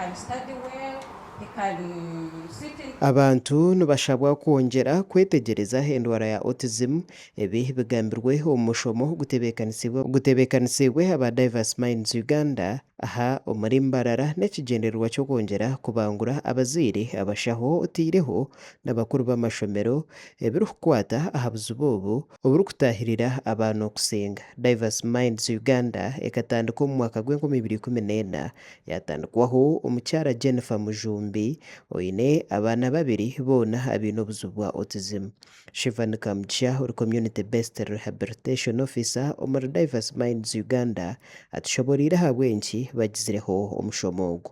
can study well, he can sit in. Abantu nibashabwa kwongera kwetegereza endwara ya autism ebi bigambirwe omu mushomo gutebekanisibwe aba Diverse Minds Uganda aha omuri Mbarara n'ekigendererwa ky'okwongera kubangura abazaire abashaho otiireho n'abakuru b'amashomero ebirikukwata aha buzibu obu oburikutahirira abaana okusinga. Diverse Minds Uganda ekatandika omu mwaka gw'2014 yatandikwaho omukyara Jennifer Mujumbi oine abaana babiri boona abaine obuzibu bwa autism. Shivan Kamcha ori Community Based Rehabilitation Officer omuri Diverse Minds Uganda atushoboreire aha bwenki bagizireho omushomo ogu.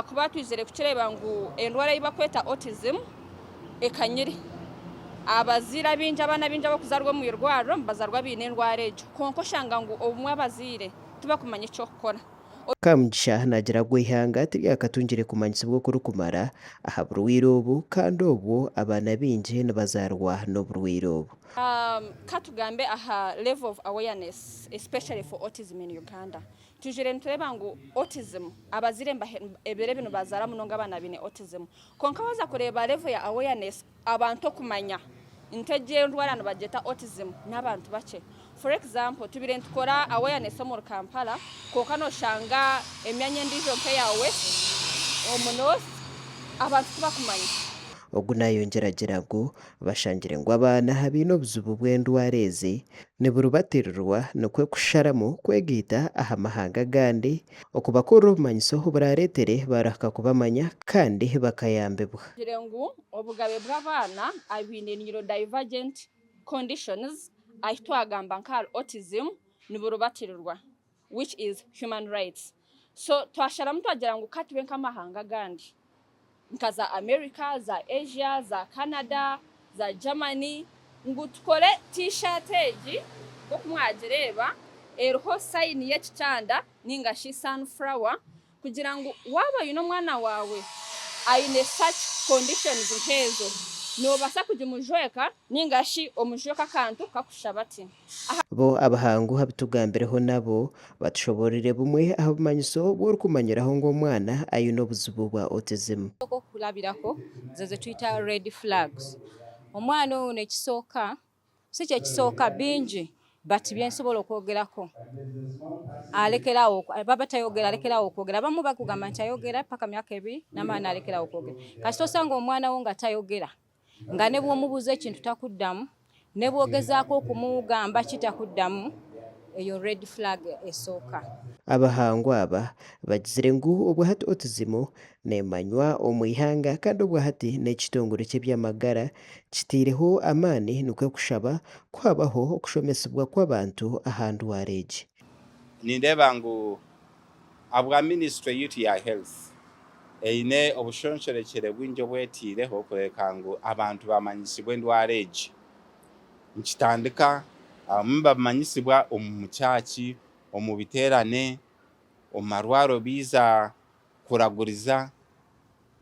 Kuba twizire kukireba ngu endwara yiba kweta autism ekanyiri abazira bingi abaana bingi abakuzarwa mu irwariro bazarwa biine endwara egyo konko shanga ngu obumwe abazire tuba kumanya icyo kukora. Kamugisha nagira gwihanga tiryakatungire kumanyisibwa kurukumara aha burwire obu kandi obwo abaana bingi nibazarwa n'oburwire obu. Katugambe aha level of awareness especially for autism in Uganda. Tujire ntureba ngu autism abazire ebere bino bazara munonga abana bine autism. Konka waza kureba level ya awareness abantu kumanya inteje ndwara nabageta autism n'abantu bace. For example, tubire ntukora awareness mu Kampala koka no shanga emyanya ndijo mpe yawe omuno abantu bakumanya. Ogu nayongeragira ngo bashangire ngo abaana habino obuzibu bw'endwara ezi niburubatirwa nokwe kusharamu kwegita aha mahanga gandi okubakora obumanyiso buraretere baraka kubamanya kandi bakayambibwa. Tujire ngu obugabe bw'abaana abine neurodivergent conditions ahitwagamba nka autism niburubatirwa which is human rights. So twasharamu twagira ngu katiwe nk'amahanga gandi nka za America, za Asia, za Canada, za Germany ngu tukore t-shirt egi okumwagireba eriho sign y'ekitanda ninga shi sunflower kugira ngu waba yuno mwana wawe aine such conditions nkezo nobasa kujimujweka ninga shi omujweka kantu kakushabati. Bo abahangu habitugambireho nabo batushoborere bumwe aho bumanyiso bwo kumanyiraho ngo mwana ayine obuzibu bwa autism. Oko kulabirako zeze twita red flags. Omwana ono ekisooka si kye kisooka bingi but byensobola okwogerako alekerawo baba tayogera alekerawo okwogera abamu bakugamba nti ayogera paka myaka 2 n'amaana alekerawo okwogera kasi tosanga omwana wo nga tayogera nga ne bw'omubuuza ekintu takuddamu ne bw'ogezaako okumugamba kitakuddamu eyo red flag esooka. Abahangu aba bagizire ngu obwahati autism nemanywa omwihanga kandi obwahati n'ekitongole ky'ebyamagara kitiireho amaani nukwe kushaba kwabaho okushomesebwa kw'abantu aha ndwara egi. Nindeba ngu abwa ministry yitu ya health eine obushonshorekere bwingi obwetiireho kureka ngu abantu bamanyisibwe endwara egi nkitandika bamanyisibwa omu mukyaki omu biterane omu marwaro biza kuraguriza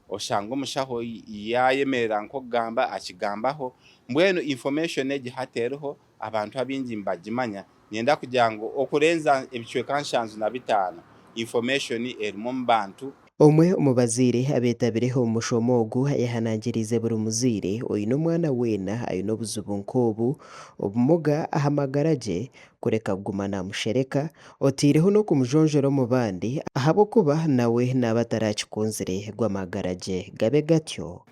oshanga omushaho yayemerera nk'okugamba akigambaho mbwenu information egi hatereho abantu abingi mbagimanya nienda kugira ngu okurenza ebicweka 5 information erimu mu bantu. Omwe omubaziire abetabireho omushomo ogu yahanangirize buri muziire oine omwana weena ayine obuzibu nk'obu obumuga aha magara gye kureka kuguma namushereka otiireho n'okumujonjora omu bandi ahabw'okuba nawe naaba atarakikunzire gw'amagara gye gabe gatyo.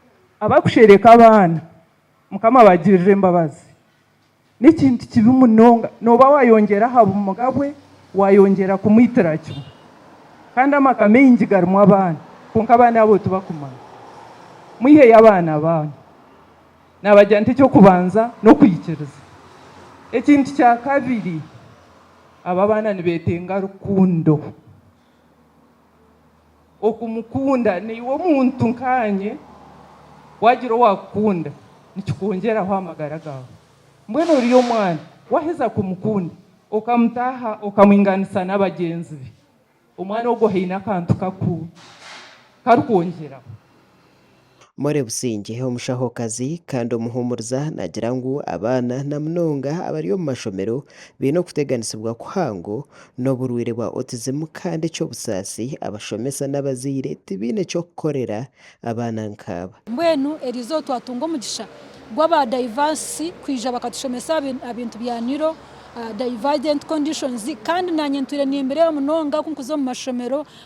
Abakushereka abaana mukama bagirire embabazi n'ekintu kibi munonga noba wayongera aha bumuga bwe wayongera kumwitira kimwe kandi amaka mengi garimu abaana konka abaana abo tubakumanya mwiheye abaana abanyu nabagira nti ekyokubanza n'okwikiriza. Ekintu kya kabiri aba baana nibetenga rukundo okumukunda niwe omuntu nkanye wagira owakukunda nikikongeraho amagara gawe mbwenu oriyo omwana waheza kumukunda okamutaha okamwinganisa n'abagenzi be omwana ogwo haine akantu kakuru karukongeraho. More Businge omushahokazi kandi omuhumuriza nagira ngu abaana na munonga abari omu mashomero biine okuteganisibwa kuhango n'oburwire bwa autism kandi eky'obusaasi abashomesa n'abazaire tibiine ekyokukorera abaana nk'aba. Mbwenu erizo twatunga omugisha gw'aba diverse kwija bakatushomesa abintu bya neuro divergent conditions kandi nanye nture nimbere munonga kunkuzo mu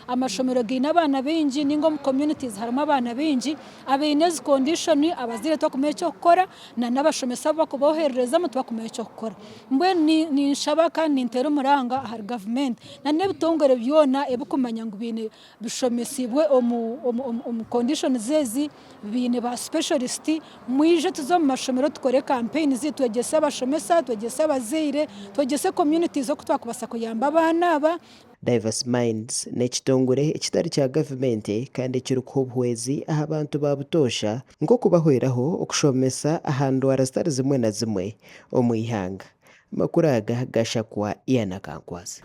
amashomero gina abana bingi ningo mu communities harimo abana bingi abinez condition abazire twakumeye cyo gukora na nabashomesa bakuboherereza mu twakumeye cyo gukora mbwe ni nshaba kandi ntero muranga har government na nebitongore byona ebukumanya ngo bine bishomesibwe omu conditions zezi bine ba specialist mwije tuzo mu mashomero tukore campaign zitwegese abashomesa twegese abazire twegese communities zo kutwakubasa kuyamba abana aba. Diverse Minds n'ekitongore ekitari kya gavumenti kandi ekiriko obuhwezi aha abantu babutosha nk'okubahweraho okushomesa aha ndwara zitari zimwe na zimwe omu ihanga. Makuru aga gashakwa Ian Kankwasi.